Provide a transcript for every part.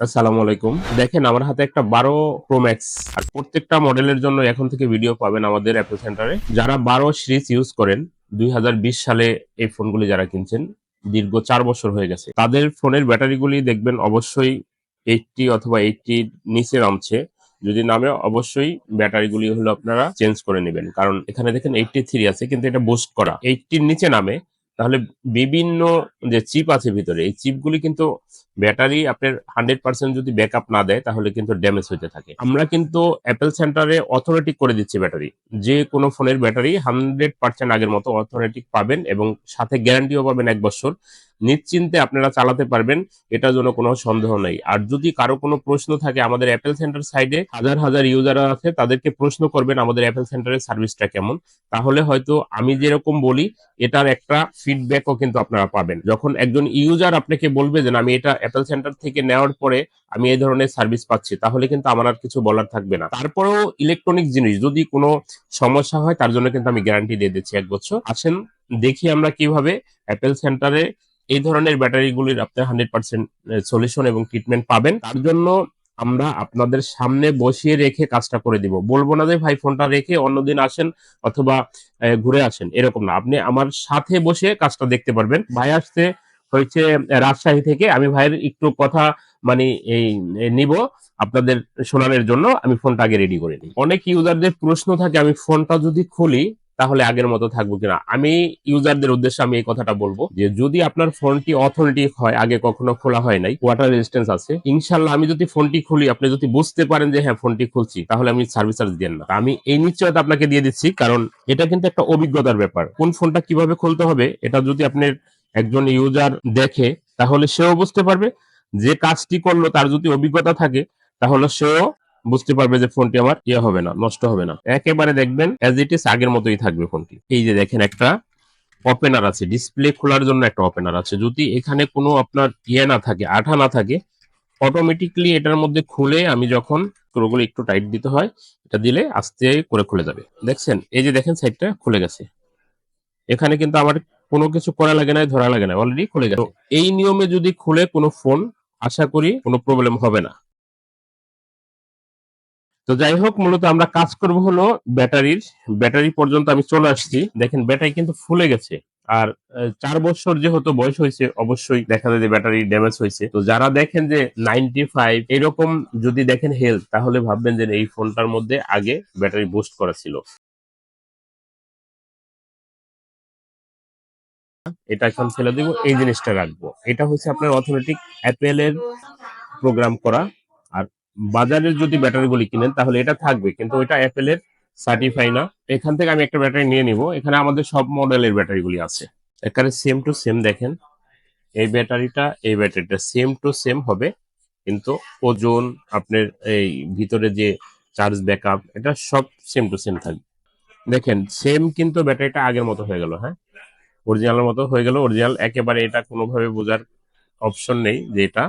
আসসালামু আলাইকুম। দেখেন আমার হাতে একটা 12 প্রো ম্যাক্স, আর প্রত্যেকটা মডেলের জন্য এখন থেকে ভিডিও পাবেন আমাদের অ্যাপল সেন্টারে। যারা 12 সিরিজ ইউজ করেন, 2020 সালে এই ফোনগুলি যারা কিনছেন, দীর্ঘ 4 বছর হয়ে গেছে, তাদের ফোনের ব্যাটারিগুলি দেখবেন অবশ্যই 80 অথবা 80 নিচে নামছে। যদি নামে অবশ্যই ব্যাটারিগুলি হলো আপনারা চেঞ্জ করে নেবেন, কারণ এখানে দেখেন 83 আছে কিন্তু এটা বুস্ট করা। 80 নিচে নামে তাহলে বিভিন্ন যে চিপ আছে ভিতরে, এই চিপগুলি কিন্তু ব্যাটারি আপনার 100% যদি ব্যাকআপ না দেয় তাহলে কিন্তু ড্যামেজ হইতে থাকে। আমরা কিন্তু অ্যাপেল সেন্টারে অথোরেটিক করে দিচ্ছি ব্যাটারি, যে কোনো ফোনের ব্যাটারি 100% আগের মতো অথোরেটিক পাবেন এবং সাথে গ্যারান্টিও পাবেন 1 বছর। নিশ্চিন্তে আপনারা চালাতে পারবেন, এটার জন্য কোনো সন্দেহ নেই। আর যদি কারো কোনো প্রশ্ন থাকে, আমাদের অ্যাপেল সেন্টার সাইডে হাজার হাজার ইউজার আছে, তাদেরকে প্রশ্ন করবেন আমাদের অ্যাপেল সেন্টারের সার্ভিসটা কেমন। তাহলে হয়তো আমি যেরকম বলি এটার একটা ফিডব্যাকও কিন্তু আপনারা পাবেন। যখন একজন ইউজার আপনাকে বলবে যে আমি এটা অ্যাপেল সেন্টার থেকে নেওয়ার পরে আমি এই ধরনের সার্ভিস পাচ্ছি, তাহলে কিন্তু আমার আর কিছু বলার থাকবে না। তারপরেও ইলেকট্রনিক জিনিস যদি কোনো সমস্যা হয় তার জন্য কিন্তু আমি গ্যারান্টি দিয়ে দিচ্ছি 1 বছর। আসেন দেখি আমরা কিভাবে অ্যাপেল সেন্টারে এই ধরনের ব্যাটারিগুলির আপনার 100% সলিউশন এবং ট্রিটমেন্ট পাবেন। তার জন্য আমরা আপনাদের সামনে বসিয়ে রেখে কাজটা করে দিব। বলবো না যে ভাই ফোনটা রেখে অন্যদিন আসেন অথবা ঘুরে আসেন, এরকম না। আপনি আমার সাথে বসে কাজটা দেখতে পারবেন। ভাই আসছে হয়েছে রাজশাহী থেকে, আমি ভাইয়ের একটু কথা মানে এই নিব আপনাদের শোনানোর জন্য। আমি ফোনটা আগে রেডি করে নিই। অনেক ইউজারদের প্রশ্ন থাকে আমি ফোনটা যদি খুলি তাহলে আগের মতো থাকবো কিনা। আমি ইউজারদের উদ্দেশ্যে আমি এই কথাটা বলবো যে যদি আপনার ফোনটি অথেন্টিক হয়, আগে কখনো খোলা হয় নাই, ওয়াটার রেজিস্ট্যান্স আছে, ইনশাল্লাহ আমি যদি ফোনটি খুলি আপনি যদি বুঝতে পারেন যে হ্যাঁ ফোনটি খুলছি, তাহলে আমি সার্ভিস চার্জ দেন না। আমি এই নিশ্চয়তা আপনাকে দিয়ে দিচ্ছি, কারণ এটা কিন্তু একটা অভিজ্ঞতার ব্যাপার। কোন ফোনটা কিভাবে খুলতে হবে এটা যদি আপনার একজন ইউজার দেখে তাহলে সেও বুঝতে পারবে। যে কাজটি করলো তার যদি অভিজ্ঞতা থাকে তাহলে সেও বুঝতে পারবে যে ফোনটি আমার ইয়ে হবে না, নষ্ট হবে না। একেবারে দেখবেন অ্যাজ ইট ইজ আগের মতোই থাকবে ফোনটি। এই যে দেখেন একটা ওপেনার আছে, ডিসপ্লে খোলার জন্য একটা ওপেনার আছে। যদি এখানে কোনো আপনার ইয়ে না থাকে, আঠা না থাকে, অটোমেটিকলি এটার মধ্যে খুলে আমি যখন স্ক্রুগুলো একটু টাইট দিতে হয়, এটা দিলে আস্তে করে খুলে যাবে। দেখছেন এই যে দেখেন সাইডটা খুলে গেছে। এখানে কিন্তু আমার কোনো কিছু করা লাগে না, ধরা লাগে না, অলরেডি খুলে গেছে। তো এই নিয়মে যদি খুলে কোনো ফোন, আশা করি কোনো প্রবলেম হবে না। তো যাই হোক, মূলত আমরা কাজ করব হলো ব্যাটারি পর্যন্ত আমি চলে আসছি। দেখেন ব্যাটারি কিন্তু ফুলে গেছে। আর 4 বছর যেহেতু বয়স হয়েছে, অবশ্যই দেখা যায় যে ব্যাটারি ড্যামেজ হয়েছে। তো যারা দেখেন যে 95 এরকম যদি দেখেন হেলথ, তাহলে ভাববেন যে এই ফোনটার মধ্যে আগে ব্যাটারি বুস্ট করা ছিল। এটা এখন ফেলে দিব, এই জিনিসটা রাখবো। এটা হচ্ছে আপনার অথেন্টিক অ্যাপেলের প্রোগ্রাম করা। আর বাজারের যদি ব্যাটারিগুলি কিনেন তাহলে এটা থাকবে, কিন্তু ওইটা অ্যাপেলের সার্টিফাই না। এখান থেকে আমি একটা ব্যাটারি নিয়ে নিব। এখানে আমাদের সব মডেলের ব্যাটারিগুলি আছে, এখানে সেম টু সেম। দেখেন এই ব্যাটারিটা সেম টু সেম হবে, কিন্তু ওজন, আপনার এই ভিতরে যে চার্জ ব্যাকআপ, এটা সব সেম টু সেম থাকবে। দেখেন সেম, কিন্তু ব্যাটারিটা আগের মতো হয়ে গেল। হ্যাঁ, অরিজিনালের মতো হয়ে গেল। অরিজিনাল একেবারে, এটা কোনোভাবে বোঝার অপশন নেই যে এটা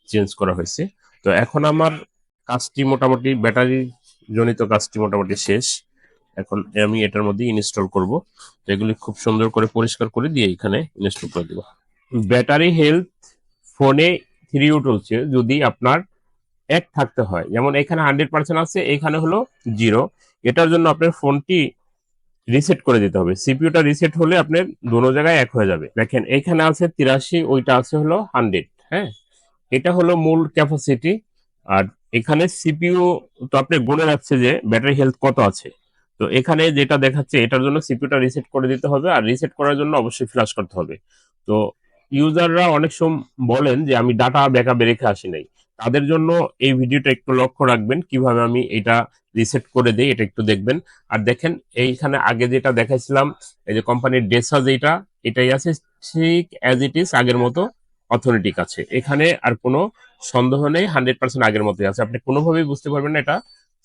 চেঞ্জ করা হয়েছে। তো এখন আমার কাজটি মোটামুটি, ব্যাটারি জনিত কাজটি মোটামুটি শেষ। এখন আমি এটার মধ্যে ইনস্টল করব। তো এগুলি খুব সুন্দর করে পরিষ্কার করে দিয়ে এখানে ইনস্টল করে দিব। ব্যাটারি হেলথ ফোনে 3U চলছে যদি আপনার এক থাকতে হয়, যেমন এখানে 100% আছে, এখানে হলো 0। এটার জন্য আপনার ফোনটি রিসেট করে দিতে হবে। সিপিইউটা রিসেট হলে আপনার দোনো জায়গায় এক হয়ে যাবে। দেখেন এখানে আছে 83, ওইটা আছে হলো 100। হ্যাঁ, এটা হলো মূল ক্যাপাসিটি। আর এখানে সিপিইউ তো আপনি গুনে রাখছে যে ব্যাটারি হেলথ কত আছে। তো এখানে যেটা দেখাচ্ছে এটার জন্য সিপিইউটা রিসেট করে দিতে হবে, আর রিসেট করার জন্য অবশ্যই ফ্ল্যাশ করতে হবে। তো ইউজাররা অনেক সময় বলেন যে আমি ডাটা ব্যাকআপে রেখে আসি নাই, তাদের জন্য এই ভিডিওটা একটু লক্ষ্য রাখবেন কিভাবে আমি এটা রিসেট করে দেই, এটা একটু দেখবেন। আর দেখেন এইখানে আগে যেটা দেখাইছিলাম, এই যে কোম্পানির ডেসা যেটা, এটাই আছে ঠিক অ্যাজ ইট ইজ আগের মতো অথেন্টিক আছে। এখানে আর কোনো সন্দেহ নেই, 100% আগের মতোই আছে। আপনি কোনোভাবেই বুঝতে পারবেন না এটা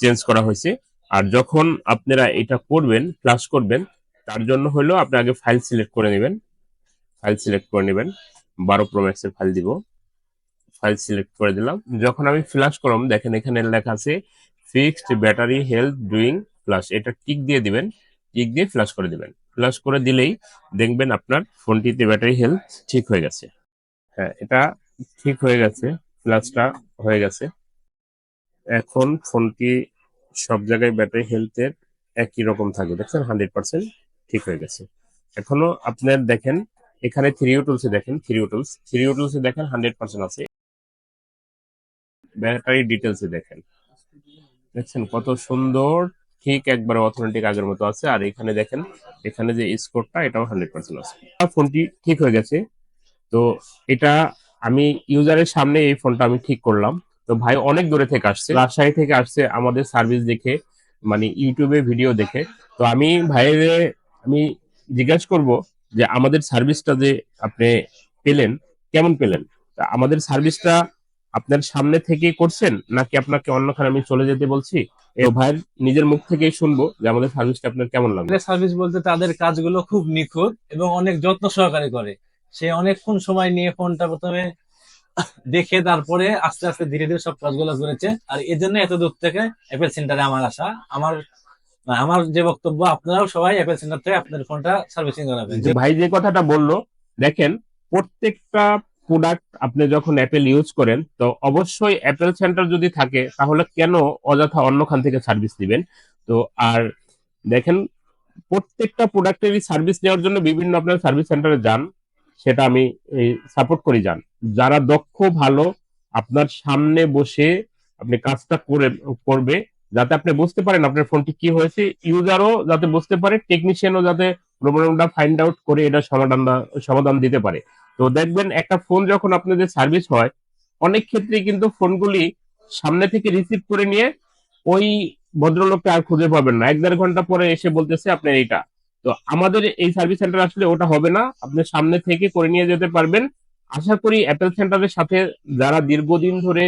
চেঞ্জ করা হয়েছে। আর যখন আপনারা এটা করবেন, ফ্ল্যাশ করবেন, তার জন্য হলো আপনি আগে ফাইল সিলেক্ট করে নেবেন। ফাইল সিলেক্ট করে নেবেন, 12 প্রো ম্যাক্সের ফাইল দিব। ফাইল সিলেক্ট করে দিলাম। যখন আমি ফ্ল্যাশ করলাম, দেখেন এখানে লেখা আছে fixed battery health doing flash. এটা টিক দিয়ে দিবেন, টিক দিয়ে ফ্ল্যাশ করে দিবেন। ফ্ল্যাশ করে দিলেই দেখবেন আপনার ফোনটিতে ব্যাটারি হেলথ ঠিক হয়ে গেছে। হ্যাঁ, এটা ঠিক হয়ে গেছে। প্লাসটা হয়ে গেছে। এখন ফোনটি সব জায়গায় ব্যাটারি হেলথের একই রকম থাকে, দেখছেন 100% ঠিক হয়ে গেছে। এখনো আপনার দেখেন এখানে থ্রি টুলসে দেখেন 100% আছে। ব্যাটারি ডিটেলসে দেখেন, দেখছেন কত সুন্দর, ঠিক একবার অথেন্টিক আগের মতো আছে। আর এখানে দেখেন, এখানে যে স্কোরটা এটাও 100% আছে। ফোনটি ঠিক হয়ে গেছে। তো এটা আমি ইউজারের সামনে এই ফোনটা আমি ঠিক করলাম। তো ভাই অনেক দূরে থেকে আসছে, রাজশাহী থেকে আসছে আমাদের সার্ভিস দেখে, মানে ইউটিউবে ভিডিও দেখে। তো আমি ভাইয়ের আমি জিজ্ঞাসা করব যে আমাদের সার্ভিসটা যে আপনি পেলেন, কেমন পেলেন? তা আমাদের সার্ভিসটা আপনার সামনে থেকে করছেন নাকি আপনাকে অন্যখানে আমি চলে যেতে বলছি? এই ভাইয়ের নিজের মুখ থেকেই শুনবো যে আমাদের সার্ভিসটা আপনার কেমন লাগলো। সার্ভিস বলতে তাদের কাজগুলো খুব নিখুঁত এবং অনেক যত্ন সহকারে করে। সে অনেকক্ষণ সময় নিয়ে ফোনটা প্রথমে দেখে তারপরে আস্তে আস্তে ধীরে ধীরে সব কাজগুলো করেছে। আর এই জন্য এত দূর থেকে অ্যাপেল সেন্টারে আমার আসা। আমার আমার যে বক্তব্য, আপনারাও সবাই অ্যাপেল সেন্টার থেকে আপনার ফোনটা সার্ভিসিং করাবেন। যে ভাই যে কথাটা বললো, দেখেন প্রত্যেকটা প্রোডাক্ট আপনি যখন অ্যাপেল ইউজ করেন তো অবশ্যই অ্যাপেল সেন্টার যদি থাকে তাহলে কেন অযথা অন্য খান থেকে সার্ভিস দিবেন? তো আর দেখেন প্রত্যেকটা প্রোডাক্টেরই সার্ভিস নেওয়ার জন্য বিভিন্ন আপনার সার্ভিস সেন্টারে যান, সেটা আমি সাপোর্ট করি। যান যারা দক্ষ, ভালো, আপনার সামনে বসে আপনি কাজটা করবে, যাতে আপনি বুঝতে পারেন আপনার ফোনটি কি হয়েছে, ইউজারও যাতে বুঝতে পারে, টেকনিশিয়ানও যাতে প্রবলেমটা ফাইন্ড আউট করে এটা সমাধান দিতে পারে। তো দেখবেন একটা ফোন যখন আপনাদের সার্ভিস হয়, অনেক ক্ষেত্রে কিন্তু ফোনগুলি সামনে থেকে রিসিভ করে নিয়ে ওই ভদ্রলোককে আর খুঁজে পাবেন না, 1-1.5 ঘন্টা পরে এসে বলতেছে আপনার এইটা। তো আমাদের এই সার্ভিস সেন্টার আসলে ওটা হবে না, আপনি সামনে থেকে করে নিয়ে যেতে পারবেন। আশা করি অ্যাপেল সেন্টারের সাথে যারা দীর্ঘদিন ধরে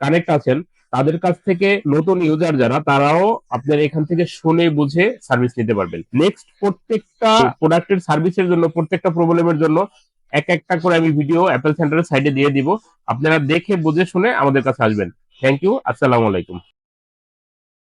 কানেক্ট আছেন, তাদের কাছ থেকে নতুন ইউজার যারা, তারাও আপনার এখান থেকে শুনে বুঝে সার্ভিস নিতে পারবেন। নেক্সট প্রত্যেকটা প্রোডাক্টের সার্ভিসের জন্য, প্রত্যেকটা প্রবলেমের জন্য এক একটা করে আমি ভিডিও অ্যাপেল সেন্টারের সাইডে দিয়ে দিব, আপনারা দেখে বুঝে শুনে আমাদের কাছে আসবেন। থ্যাংক ইউ, আসসালামু আলাইকুম।